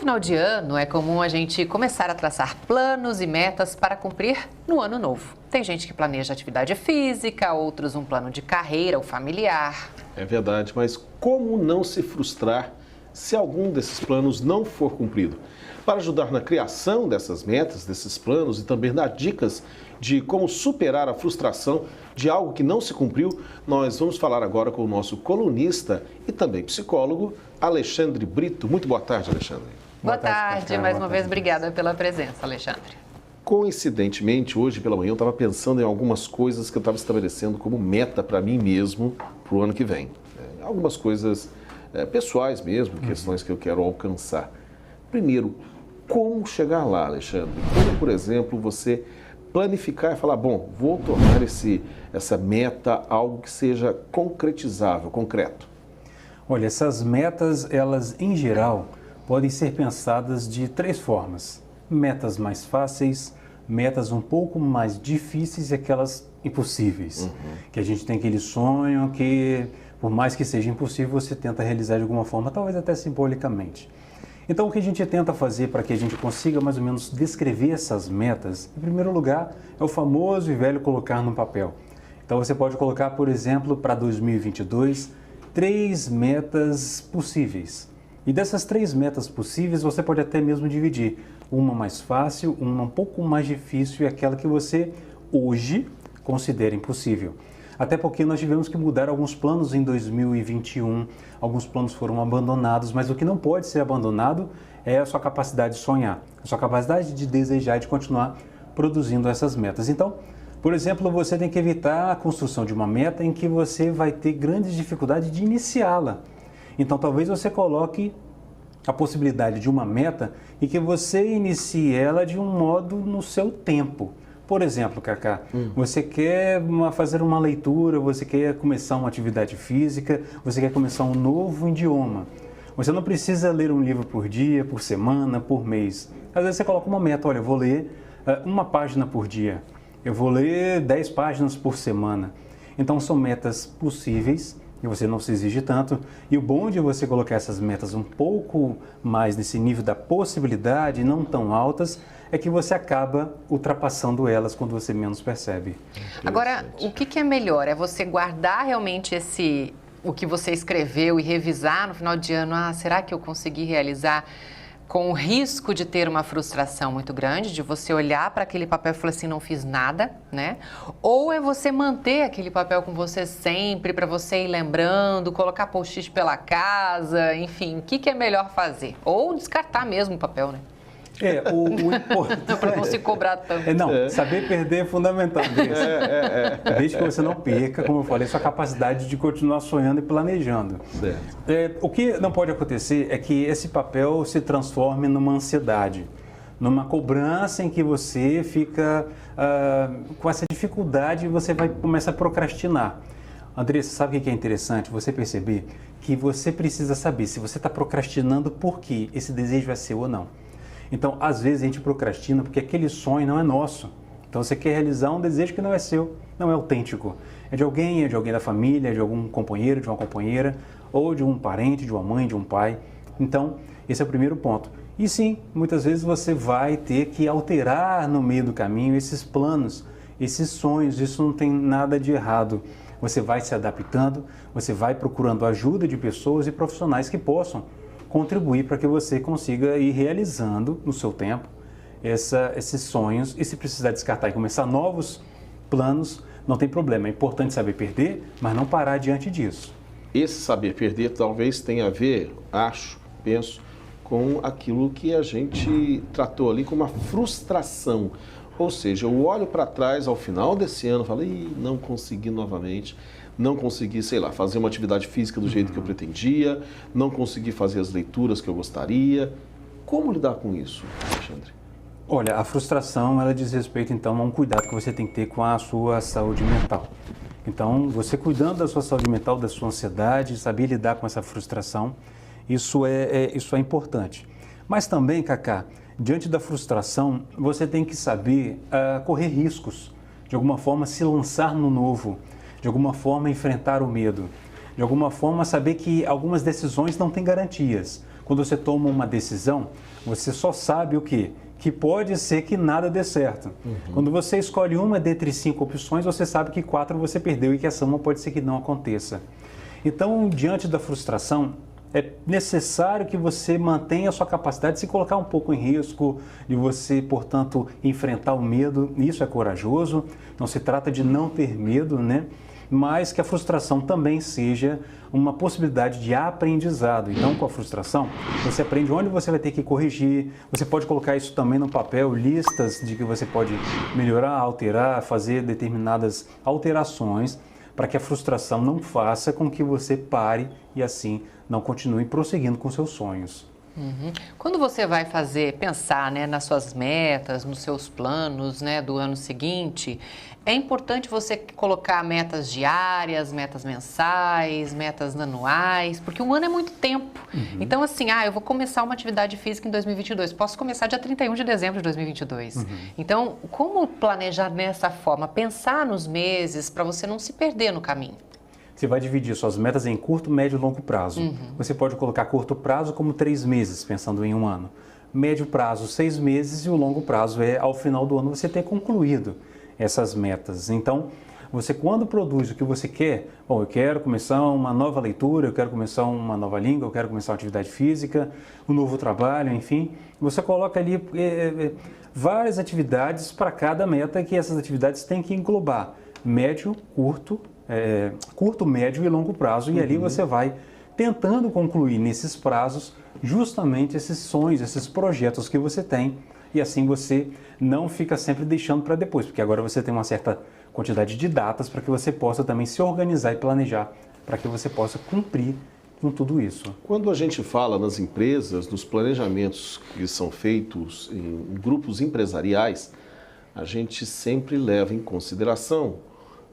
final de ano, é comum a gente começar a traçar planos e metas para cumprir no ano novo. Tem gente que planeja atividade física, outros um plano de carreira ou familiar. É verdade, mas como não se frustrar se algum desses planos não for cumprido? Para ajudar na criação dessas metas, desses planos e também dar dicas de como superar a frustração de algo que não se cumpriu, nós vamos falar agora com o nosso colunista e também psicólogo, Alexandre Brito. Muito boa tarde, Alexandre. Boa tarde, mais uma vez, obrigada pela presença, Alexandre. Coincidentemente, hoje pela manhã eu estava pensando em algumas coisas que eu estava estabelecendo como meta para mim mesmo para o ano que vem. Algumas coisas pessoais mesmo, questões que eu quero alcançar. Primeiro, como chegar lá, Alexandre? Como, por exemplo, você planificar e falar, bom, vou tornar essa meta algo que seja concretizável, concreto? Olha, essas metas, elas em geral, podem ser pensadas de três formas. Metas mais fáceis, metas um pouco mais difíceis e aquelas impossíveis. Que a gente tem aquele sonho que, por mais que seja impossível, você tenta realizar de alguma forma, talvez até simbolicamente. Então, o que a gente tenta fazer para que a gente consiga mais ou menos descrever essas metas, em primeiro lugar, é o famoso e velho colocar no papel. Então, você pode colocar, por exemplo, para 2022, 3 metas possíveis. E dessas 3 metas possíveis, você pode até mesmo dividir. Uma mais fácil, uma um pouco mais difícil e aquela que você, hoje, considera impossível. Até porque nós tivemos que mudar alguns planos em 2021, alguns planos foram abandonados, mas o que não pode ser abandonado é a sua capacidade de sonhar, a sua capacidade de desejar e de continuar produzindo essas metas. Então, por exemplo, você tem que evitar a construção de uma meta em que você vai ter grandes dificuldades de iniciá-la. Então, talvez você coloque a possibilidade de uma meta e que você inicie ela de um modo no seu tempo. Por exemplo, Cacá, você quer fazer uma leitura, você quer começar uma atividade física, você quer começar um novo idioma. Você não precisa ler um livro por dia, por semana, por mês. Às vezes você coloca uma meta, olha, eu vou ler uma página por dia, eu vou ler 10 páginas por semana. Então são metas possíveis e você não se exige tanto. E o bom de você colocar essas metas um pouco mais nesse nível da possibilidade, não tão altas, é que você acaba ultrapassando elas quando você menos percebe. Agora, o que é melhor? É você guardar realmente o que você escreveu e revisar no final de ano? Ah, será que eu consegui realizar? Com o risco de ter uma frustração muito grande, de você olhar para aquele papel e falar assim, não fiz nada, né? Ou é você manter aquele papel com você sempre, para você ir lembrando, colocar post-it pela casa, enfim, o que é melhor fazer? Ou descartar mesmo o papel, né? O importante... Para não se cobrar tanto. Saber perder é fundamental. Desde que você não perca, como eu falei, sua capacidade de continuar sonhando e planejando. O que não pode acontecer é que esse papel se transforme numa ansiedade, numa cobrança em que você fica com essa dificuldade e você vai começar a procrastinar. Andressa, sabe o que é interessante? Você perceber que você precisa saber se você está procrastinando por quê, esse desejo é seu ou não. Então, às vezes a gente procrastina porque aquele sonho não é nosso. Então, você quer realizar um desejo que não é seu, não é autêntico. É de alguém da família, de algum companheiro, de uma companheira, ou de um parente, de uma mãe, de um pai. Então, esse é o primeiro ponto. E sim, muitas vezes você vai ter que alterar no meio do caminho esses planos, esses sonhos. Isso não tem nada de errado. Você vai se adaptando, você vai procurando ajuda de pessoas e profissionais que possam contribuir para que você consiga ir realizando no seu tempo esses sonhos. E se precisar descartar e começar novos planos, não tem problema. É importante saber perder, mas não parar diante disso. Esse saber perder talvez tenha a ver, penso, com aquilo que a gente tratou ali como uma frustração. Ou seja, eu olho para trás ao final desse ano e falo, não consegui novamente. Não consegui, fazer uma atividade física do jeito que eu pretendia, não consegui fazer as leituras que eu gostaria. Como lidar com isso, Alexandre? Olha, a frustração, ela diz respeito, então, a um cuidado que você tem que ter com a sua saúde mental. Então, você cuidando da sua saúde mental, da sua ansiedade, saber lidar com essa frustração, isso é importante. Mas também, Cacá, diante da frustração, você tem que saber correr riscos, de alguma forma se lançar no novo, de alguma forma enfrentar o medo, de alguma forma saber que algumas decisões não têm garantias. quando você toma uma decisão, você só sabe o quê? Que pode ser que nada dê certo. Quando você escolhe uma dentre 5 opções, você sabe que 4 você perdeu e que essa uma pode ser que não aconteça. Então, diante da frustração, é necessário que você mantenha a sua capacidade de se colocar um pouco em risco, de você, portanto, enfrentar o medo. Isso é corajoso, não se trata de não ter medo, né? Mas que a frustração também seja uma possibilidade de aprendizado. Então, com a frustração, você aprende onde você vai ter que corrigir, você pode colocar isso também no papel, listas de que você pode melhorar, alterar, fazer determinadas alterações para que a frustração não faça com que você pare e assim não continue prosseguindo com seus sonhos. Quando você vai pensar, né, nas suas metas, nos seus planos, né, do ano seguinte, é importante você colocar metas diárias, metas mensais, metas anuais, porque um ano é muito tempo. Então, assim, eu vou começar uma atividade física em 2022, posso começar dia 31 de dezembro de 2022. Então, como planejar dessa forma? Pensar nos meses para você não se perder no caminho. Você vai dividir suas metas em curto, médio e longo prazo. Você pode colocar curto prazo como 3 meses, pensando em um ano. Médio prazo, 6 meses e o longo prazo é ao final do ano você ter concluído essas metas. Então, você quando produz o que você quer, bom, eu quero começar uma nova leitura, eu quero começar uma nova língua, eu quero começar uma atividade física, um novo trabalho, enfim, você coloca ali várias atividades para cada meta que essas atividades têm que englobar. Médio, curto, médio e longo prazo, e ali você vai tentando concluir nesses prazos justamente esses sonhos, esses projetos que você tem, e assim você não fica sempre deixando para depois, porque agora você tem uma certa quantidade de datas para que você possa também se organizar e planejar para que você possa cumprir com tudo isso. Quando a gente fala nas empresas, nos planejamentos que são feitos em grupos empresariais, a gente sempre leva em consideração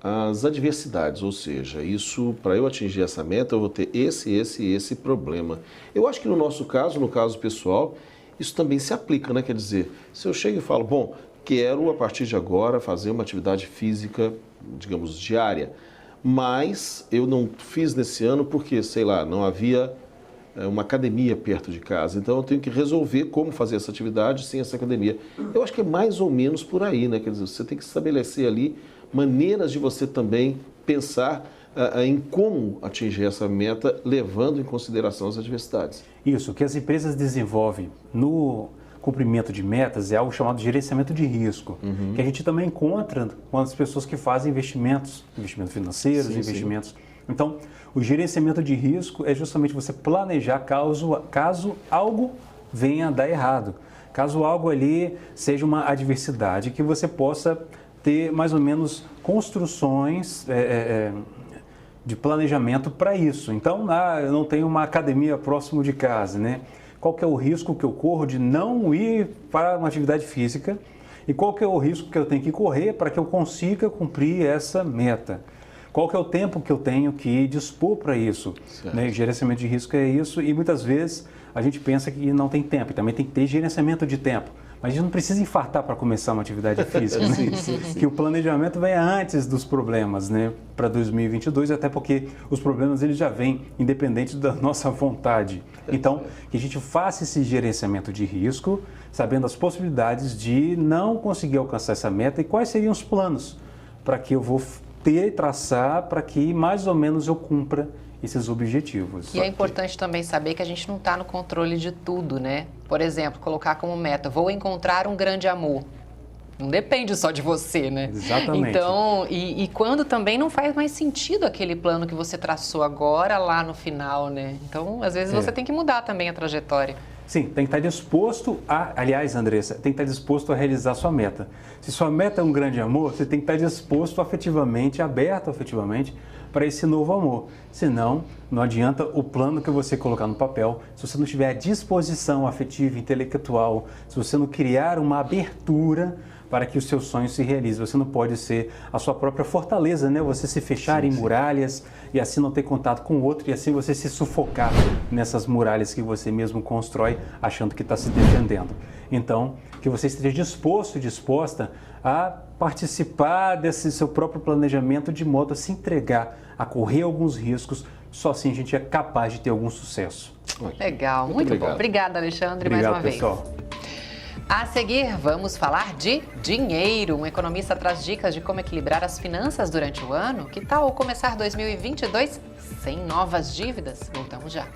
as adversidades, ou seja, isso, para eu atingir essa meta, eu vou ter esse problema. Eu acho que no nosso caso, no caso pessoal, isso também se aplica, né? Quer dizer, se eu chego e falo, bom, quero a partir de agora fazer uma atividade física, digamos, diária, mas eu não fiz nesse ano porque, sei lá, não havia uma academia perto de casa, então eu tenho que resolver como fazer essa atividade sem essa academia. Eu acho que é mais ou menos por aí, né? Quer dizer, você tem que estabelecer ali maneiras de você também pensar em como atingir essa meta, levando em consideração as adversidades. Isso, o que as empresas desenvolvem no cumprimento de metas é algo chamado gerenciamento de risco, que a gente também encontra com as pessoas que fazem investimentos financeiros, investimentos. Então, o gerenciamento de risco é justamente você planejar caso algo venha a dar errado, caso algo ali seja uma adversidade, que você possa ter mais ou menos construções de planejamento para isso. Então, eu não tenho uma academia próximo de casa, né? Qual que é o risco que eu corro de não ir para uma atividade física e qual que é o risco que eu tenho que correr para que eu consiga cumprir essa meta? Qual que é o tempo que eu tenho que dispor para isso? Né? Gerenciamento de risco é isso, e muitas vezes a gente pensa que não tem tempo, e também tem que ter gerenciamento de tempo. Mas a gente não precisa infartar para começar uma atividade física, né? Sim. Que o planejamento venha antes dos problemas, né? Para 2022, até porque os problemas eles já vêm independente da nossa vontade. Então, que a gente faça esse gerenciamento de risco, sabendo as possibilidades de não conseguir alcançar essa meta e quais seriam os planos para que eu vou ter e traçar para que mais ou menos eu cumpra esses objetivos. E é importante também saber que a gente não está no controle de tudo, né? Por exemplo, colocar como meta, vou encontrar um grande amor. Não depende só de você, né? Exatamente. Então, e quando também não faz mais sentido aquele plano que você traçou agora, lá no final, né? Então, às vezes você tem que mudar também a trajetória. Sim, tem que estar disposto aliás, Andressa, tem que estar disposto a realizar sua meta. Se sua meta é um grande amor, você tem que estar disposto afetivamente, aberto afetivamente, para esse novo amor. Senão, não adianta o plano que você colocar no papel, se você não tiver a disposição afetiva, intelectual, se você não criar uma abertura para que os seus sonhos se realizem. Você não pode ser a sua própria fortaleza, né? Você se fechar em muralhas e assim não ter contato com o outro e assim você se sufocar nessas muralhas que você mesmo constrói achando que está se defendendo. Então, que você esteja disposto, disposta a participar desse seu próprio planejamento de modo a se entregar, a correr alguns riscos Só assim a gente é capaz de ter algum sucesso. Legal, muito bom. obrigado. Obrigada, Alexandre, Obrigado, mais uma pessoal. vez. A seguir, vamos falar de dinheiro. Um economista traz dicas de como equilibrar as finanças durante o ano. Que tal começar 2022 sem novas dívidas? Voltamos já.